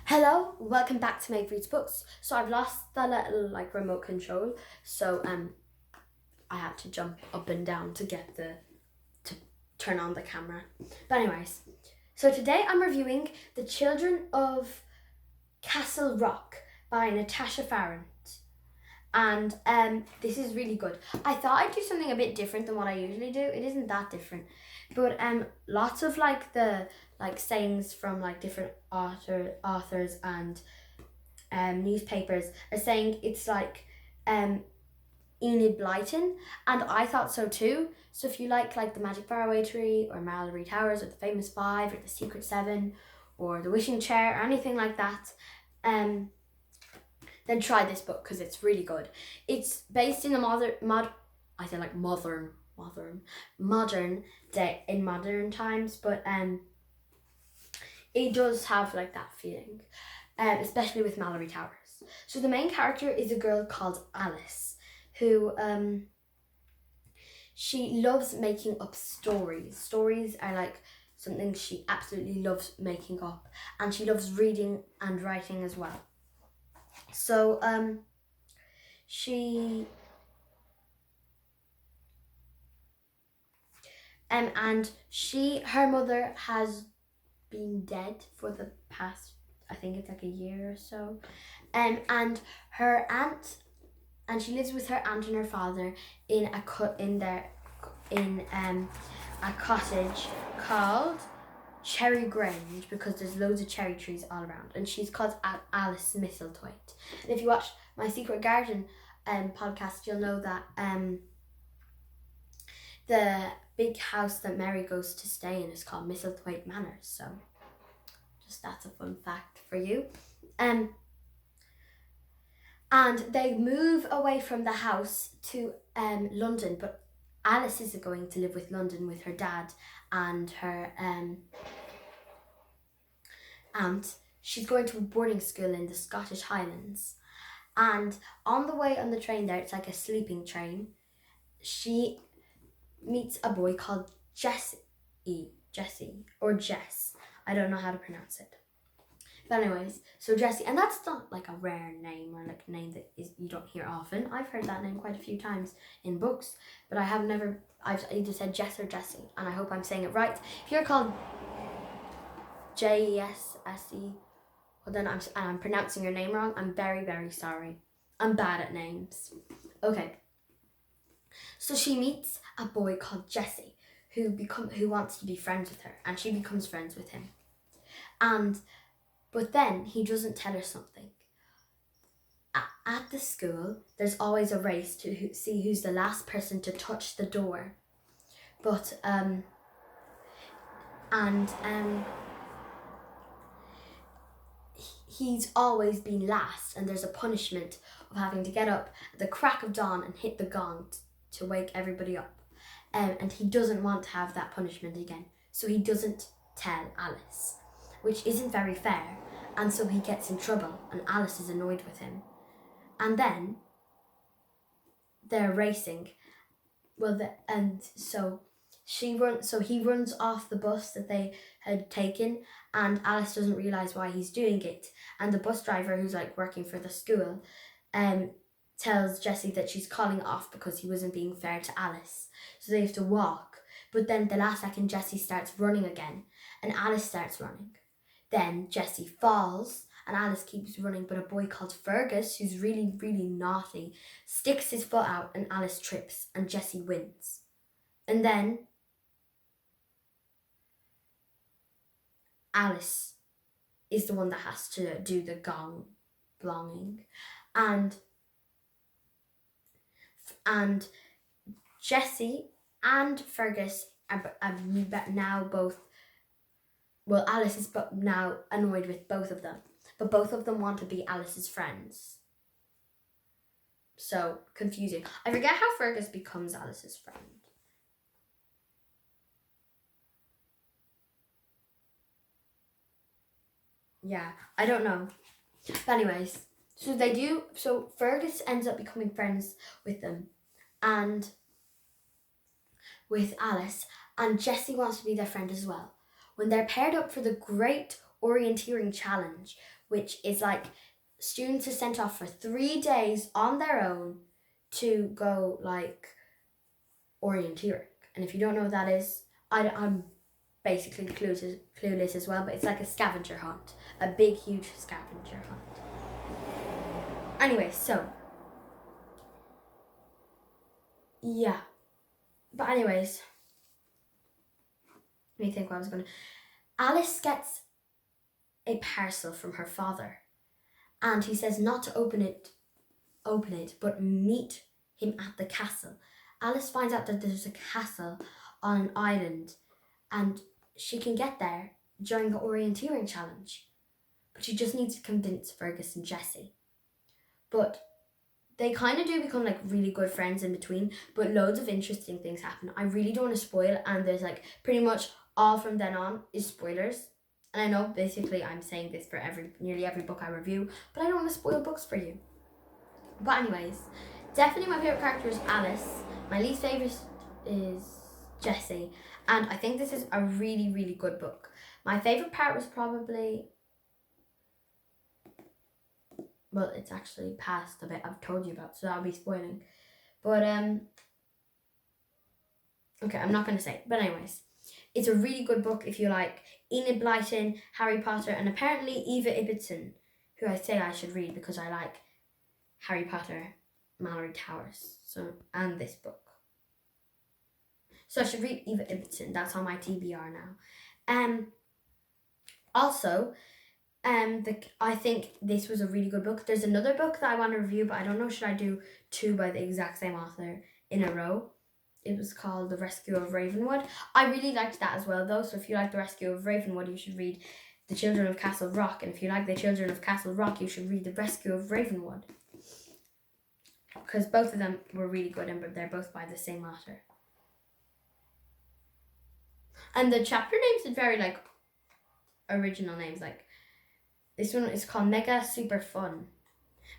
Hello, welcome back to Maeve Reads Books. So I've lost the little remote control, so I had to jump up and down to get to turn on the camera. But anyways, so today I'm reviewing The Children of Castle Rock by Natasha Farrant. And this is really good. I thought I'd do something a bit different than what I usually do. It isn't that different. But lots of the sayings from different authors and newspapers are saying it's Enid Blyton, and I thought so too. So if you like the Magic Faraway Tree or Mallory Towers or the Famous Five or the Secret Seven or the Wishing Chair or anything like that, then try this book because it's really good. It's based in a modern day, in modern times, but it does have that feeling, especially with Mallory Towers. So the main character is a girl called Alice, who she loves making up stories. Stories are something she absolutely loves making up, and she loves reading and writing as well. So her mother has been dead for the past, I think it's a year or so, and her aunt, and she lives with her aunt and her father in a cottage called Cherry Grange, because there's loads of cherry trees all around, and she's called Alice Mistletoe. And if you watch my Secret Garden podcast, you'll know that the big house that Mary goes to stay in is called Mistletoe Manor. So just that's a fun fact for you. And they move away from the house to London, but Alice is going to live with London with her dad and her aunt. She's going to a boarding school in the Scottish Highlands. And on the way on the train there, it's like a sleeping train, she meets a boy called Jesse, or Jess. I don't know how to pronounce it. But anyways, so Jesse, and that's not a rare name or a name that you don't hear often. I've heard that name quite a few times in books, but I've either said Jess or Jesse, and I hope I'm saying it right. If you're called Jesse, well then I'm pronouncing your name wrong. I'm very, very sorry. I'm bad at names. Okay. So she meets a boy called Jesse who wants to be friends with her, and she becomes friends with him. But then he doesn't tell her something. At the school, there's always a race to see who's the last person to touch the door. But he's always been last, and there's a punishment of having to get up at the crack of dawn and hit the gong to wake everybody up. And he doesn't want to have that punishment again, so he doesn't tell Alice, which isn't very fair, and so he gets in trouble, and Alice is annoyed with him. And then they're racing. So he runs off the bus that they had taken, and Alice doesn't realise why he's doing it. And the bus driver, who's working for the school, tells Jessie that she's calling it off because he wasn't being fair to Alice. So they have to walk. But then the last second, Jessie starts running again, and Alice starts running. Then Jessie falls, and Alice keeps running, but a boy called Fergus, who's really, really naughty, sticks his foot out, and Alice trips, and Jessie wins. And then Alice is the one that has to do the gonging, and Jessie and Fergus are now both. Well, Alice is now annoyed with both of them, but both of them want to be Alice's friends. So confusing. I forget how Fergus becomes Alice's friend. Yeah, I don't know. But anyways, so Fergus ends up becoming friends with them and with Alice, and Jessie wants to be their friend as well. When they're paired up for the Great Orienteering Challenge, which is like students are sent off for 3 days on their own to go like orienteering. And if you don't know what that is, I'm basically clueless as well, but it's like a scavenger hunt, a big huge scavenger hunt. Anyway, so yeah, but anyways, let me think what I was gonna. Alice gets a parcel from her father, and he says not to open it, but meet him at the castle. Alice finds out that there's a castle on an island, and she can get there during the orienteering challenge. But she just needs to convince Fergus and Jesse. But they kind of do become like really good friends in between, but loads of interesting things happen. I really don't want to spoil, and there's like pretty much all from then on is spoilers. And I know basically I'm saying this for nearly every book I review, but I don't want to spoil books for you. But anyways, definitely my favourite character is Alice. My least favourite is Jesse. And I think this is a really, really good book. My favourite part was probably... Well, it's actually past the bit I've told you about, so that'll be spoiling. But, okay, I'm not going to say it. But anyways, it's a really good book if you like Enid Blyton, Harry Potter, and apparently Eva Ibbotson, who I say I should read because I like Harry Potter, Mallory Towers, and this book. So I should read Eva Ibbotson. That's on my TBR now. Also, I think this was a really good book. There's another book that I want to review, but I don't know, should I do 2 by the exact same author in a row? It was called The Rescue of Ravenwood. I really liked that as well, though. So if you like The Rescue of Ravenwood, you should read The Children of Castle Rock. And if you like The Children of Castle Rock, you should read The Rescue of Ravenwood. Because both of them were really good, and they're both by the same author. And the chapter names are very like original names. Like this one is called Mega Super Fun,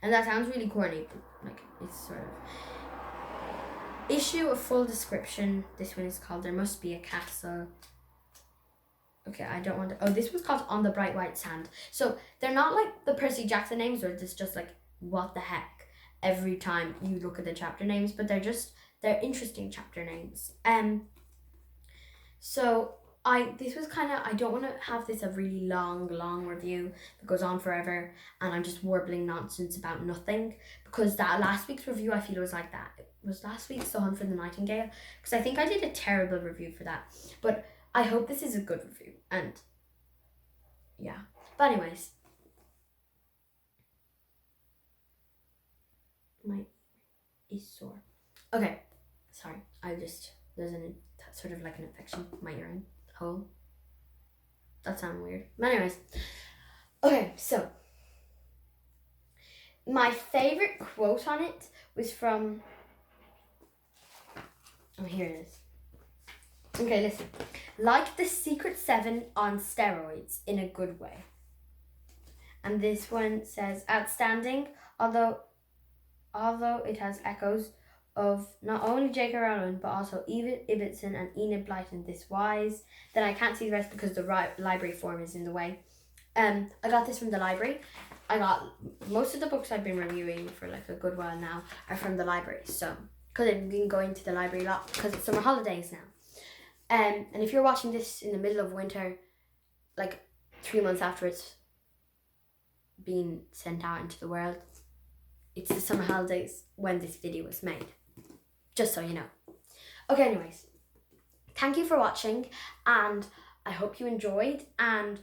and that sounds really corny, but like it's sort of issue a full description. This one is called There Must Be a Castle. Okay, I don't want to. Oh, this one's called On the Bright White Sand. So they're not like the Percy Jackson names, where it's just like what the heck every time you look at the chapter names, but they're interesting chapter names. So this was kind of, I don't want to have this a really long review that goes on forever and I'm just warbling nonsense about nothing, because that last week's review I feel was like that. It was last week's The Hunt for the Nightingale, because I think I did a terrible review for that, but I hope this is a good review, and yeah. But anyways, my is sore. Okay, sorry, there's sort of like an infection in my urine hole. That sounded weird. But anyways, okay, so my favourite quote on it was from... Oh, here it is. Okay, listen. Like the Secret Seven on steroids in a good way. And this one says, outstanding, although it has echoes of not only J.K. Rowling but also Eva Ibbotson and Enid Blyton this wise. Then I can't see the rest because the library form is in the way. I got this from the library. I got most of the books I've been reviewing for like a good while now are from the library. So, because I've been going to the library a lot because it's summer holidays now. And if you're watching this in the middle of winter, like 3 months after it's been sent out into the world, it's the summer holidays when this video was made. Just so you know. Okay, anyways. Thank you for watching, and I hope you enjoyed, and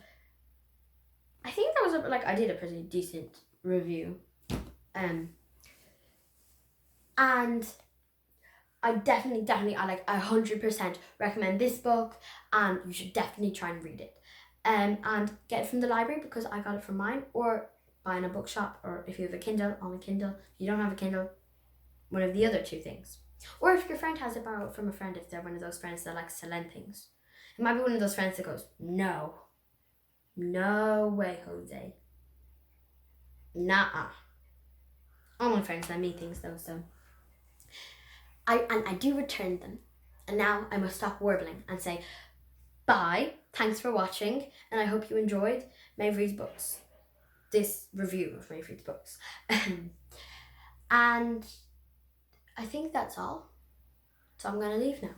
I think that was I did a pretty decent review. And I definitely, I 100% recommend this book, and you should definitely try and read it. And get it from the library, because I got it from mine, or buy in a bookshop, or if you have a Kindle, on a Kindle. If you don't have a Kindle, one of the other 2 things. Or if your friend has it, borrow it from a friend, if they're one of those friends that likes to lend things. It might be one of those friends that goes, no way, Jose. Nah. All my friends lend me things though, so I do return them. And now I must stop warbling and say bye. Thanks for watching, and I hope you enjoyed Maeve Reads Books. this review of Maeve Reads Books. And I think that's all. So I'm going to leave now.